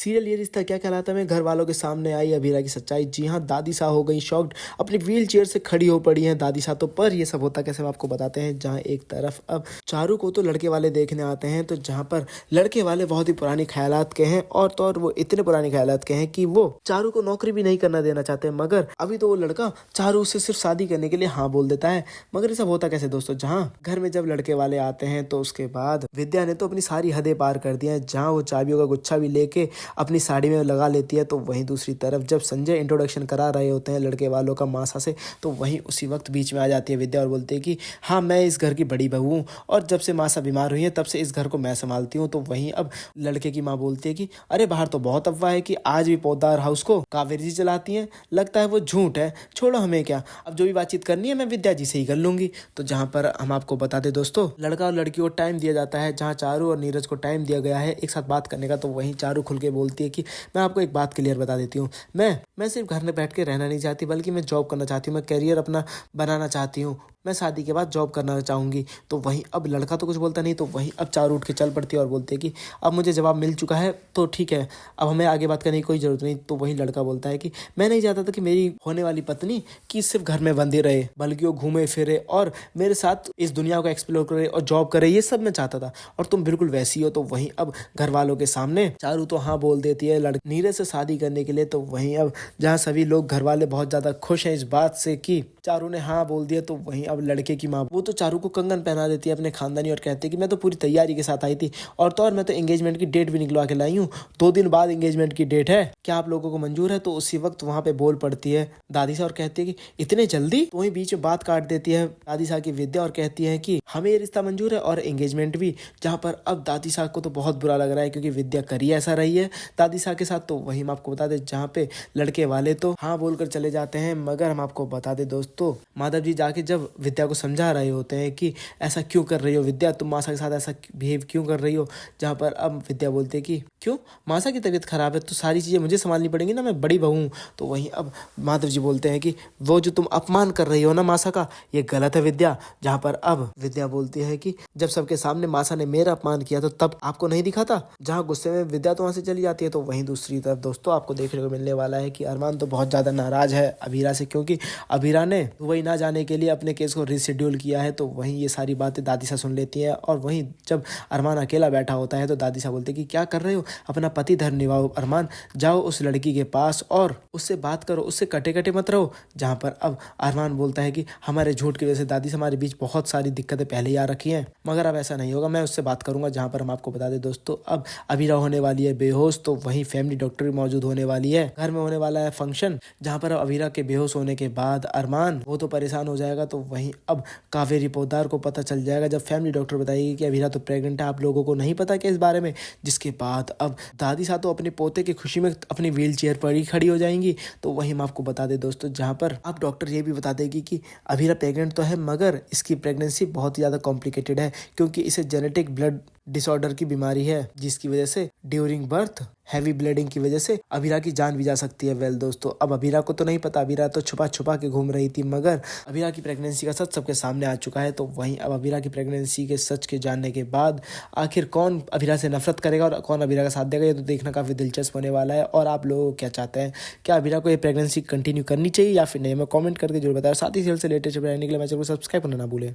Serial ये रिश्ता क्या कहलाता है में घर वालों के सामने आई अभीरा की सच्चाई। जी हाँ, दादी सा हो गई शॉक्ड, अपनी व्हील चेयर से खड़ी हो पड़ी हैं दादी सा। तो पर ये सब होता कैसे हम आपको बताते हैं। जहाँ एक तरफ अब चारू को तो लड़के वाले देखने आते हैं, तो जहाँ पर लड़के वाले बहुत ही पुरानी ख्यालात के हैं और तो और वो इतने पुराने ख्यालात के हैं कि वो चारू को नौकरी भी नहीं करना देना चाहते। मगर अभी तो वो लड़का चारू से सिर्फ शादी करने के लिए हाँ बोल देता है। मगर ये सब होता कैसे दोस्तों, जहाँ घर में जब लड़के वाले आते हैं तो उसके बाद विद्या ने तो अपनी सारी हदें पार कर दिया है। जहाँ वो चाबियों का गुच्छा भी लेके अपनी साड़ी में लगा लेती है, तो वहीं दूसरी तरफ जब संजय इंट्रोडक्शन करा रहे होते हैं लड़के वालों का मासा से, तो वहीं उसी वक्त बीच में आ जाती है विद्या और बोलती है कि हाँ, मैं इस घर की बड़ी बहू हूँ और जब से मासा बीमार हुई है तब से इस घर को मैं संभालती हूँ। तो वहीं अब लड़के की माँ बोलती है कि अरे बाहर तो बहुत अफवाह है कि आज भी पौधार हाउस को कावेरी जी चलाती हैं, लगता है वो झूठ है, छोड़ो हमें क्या, अब जो भी बातचीत करनी है मैं विद्या जी से ही कर लूंगी। तो जहाँ पर हम आपको बता दें दोस्तों, लड़का और लड़की को टाइम दिया जाता है। जहाँ चारू और नीरज को टाइम दिया गया है एक साथ बात करने का, तो वहीं चारू खुल के बोलती है कि मैं आपको एक बात क्लियर बता देती हूँ, मैं सिर्फ घर में बैठ के रहना नहीं चाहती, बल्कि मैं जॉब करना चाहती हूँ, मैं करियर अपना बनाना चाहती हूँ, मैं शादी के बाद जॉब करना चाहूँगी। तो वहीं अब लड़का तो कुछ बोलता नहीं, तो वहीं अब चारू उठ के चल पड़ती है और बोलती है कि अब मुझे जवाब मिल चुका है तो ठीक है, अब हमें आगे बात करने की कोई ज़रूरत नहीं। तो वहीं लड़का बोलता है कि मैं नहीं चाहता था कि मेरी होने वाली पत्नी कि सिर्फ घर में बंदी रहे, बल्कि वो घूमे फिरे और मेरे साथ इस दुनिया को एक्सप्लोर करे और जॉब करे, ये सब मैं चाहता था और तुम बिल्कुल वैसी हो। तो वहीं अब घर वालों के सामने चारू तो हाँ बोल देती है नीरज से शादी करने के लिए। तो वहीं अब जहाँ सभी लोग घर वाले बहुत ज़्यादा खुश हैं इस बात से कि चारू ने हाँ बोल दिया, तो वहीं अब लड़के की माँ वो तो चारू को कंगन पहना देती है अपने खानदानी और कहती है कि मैं तो पूरी तैयारी के साथ आई थी और तो और मैं तो एंगेजमेंट की डेट भी निकलवा के लाई हूँ, 2 दिन बाद एंगेजमेंट की डेट है, क्या आप लोगों को मंजूर है। तो उसी वक्त वहाँ पे बोल पड़ती है दादी सा और कहती है कि इतने जल्दी। तो वहीं बीच में बात काट देती है दादी सा की विद्या और कहती है कि हमें ये रिश्ता मंजूर है और एंगेजमेंट भी। जहाँ पर अब दादी सा को तो बहुत बुरा लग रहा है क्योंकि विद्या करी ऐसा रही है दादी सा के साथ। तो वहीं हम आपको बता दें जहाँ पे लड़के वाले तो हाँ बोलकर चले जाते हैं, मगर हम आपको बता दें दोस्तों, माधव जी जाके जब विद्या को समझा रहे होते हैं कि ऐसा क्यों कर रही हो विद्या, तुम मासा के साथ ऐसा बिहेव क्यों कर रही हो। जहाँ पर अब विद्या बोलते हैं कि क्यों, मासा की तबीयत खराब है तो सारी चीज़ें मुझे संभालनी पड़ेंगी ना, मैं बड़ी बहू हूँ। तो वहीं अब माधव जी बोलते हैं कि वो जो तुम अपमान कर रही हो ना मासा का, ये गलत है विद्या। जहाँ पर अब विद्या बोलती है कि जब सबके सामने मासा ने मेरा अपमान किया तो तब आपको नहीं दिखा था। जहाँ गुस्से में विद्या तो वहाँ से चली जाती है। तो वहीं दूसरी तरफ दोस्तों आपको देखने को मिलने वाला है कि अरमान तो बहुत ज़्यादा नाराज है अभीरा से, क्योंकि अभीरा ने दुबई ना जाने के लिए अपने केस को रिशेड्यूल किया है। तो वहीं ये सारी बातें दादी सा सुन लेती है और वहीं जब अरमान अकेला बैठा होता है तो दादी सा बोलती है कि क्या कर रहे हो, अपना पति धर्म निभाओ अरमान, जाओ उस लड़की के पास और उससे बात करो, उससे कटे कटे मत रहो। जहाँ पर अब अरमान बोलता है कि हमारे झूठ की वजह से दादी से हमारे बीच बहुत सारी दिक्कतें पहले ही आ रखी हैं, मगर अब ऐसा नहीं होगा, मैं उससे बात करूंगा। जहाँ पर हम आपको बता दें दोस्तों, अब अभीरा होने वाली है बेहोश, तो वहीं फैमिली डॉक्टर भी मौजूद होने वाली है, घर में होने वाला है फंक्शन। जहाँ पर अभीरा के बेहोश होने के बाद अरमान वो तो परेशान हो जाएगा। तो वहीं अब कावेरी पोद्दार को पता चल जाएगा जब फैमिली डॉक्टर बताएगी कि अभीरा तो प्रेग्नेंट है, आप लोगों को नहीं पता क्या इस बारे में। जिसके बाद अब दादी सा तो अपने पोते की खुशी में अपनी व्हील चेयर पर ही खड़ी हो जाएंगी। तो वहीं हम आपको बता दें दोस्तों, जहाँ पर अब डॉक्टर ये भी बता देगी कि अभीरा प्रेग्नेंट तो है, मगर इसकी प्रेगनेंसी बहुत ही ज़्यादा कॉम्प्लिकेटेड है, क्योंकि इसे जेनेटिक ब्लड डिसऑर्डर की बीमारी है, जिसकी वजह से ड्यूरिंग बर्थ हैवी ब्लीडिंग की वजह से अभीरा की जान भी जा सकती है। वेल दोस्तों, अब अभीरा को तो नहीं पता, अभीरा तो छुपा छुपा के घूम रही थी, मगर अभीरा की प्रेगनेंसी का सच सबके सामने आ चुका है। तो वहीं अब अभीरा की प्रेगनेंसी के सच के जानने के बाद आखिर कौन अभीरा से नफरत करेगा और कौन अभीरा का साथ देगा, ये तो देखना काफी दिलचस्प होने वाला है। और आप लोग क्या चाहते हैं, क्या अभीरा को ये प्रेगनेंसी कंटिन्यू करनी चाहिए या फिर नहीं, मैं कॉमेंट करके जरूर बताया। साथ ही से लेटेस्ट रहने के लिए मैं चैनल को सब्सक्राइब करना ना भूलें।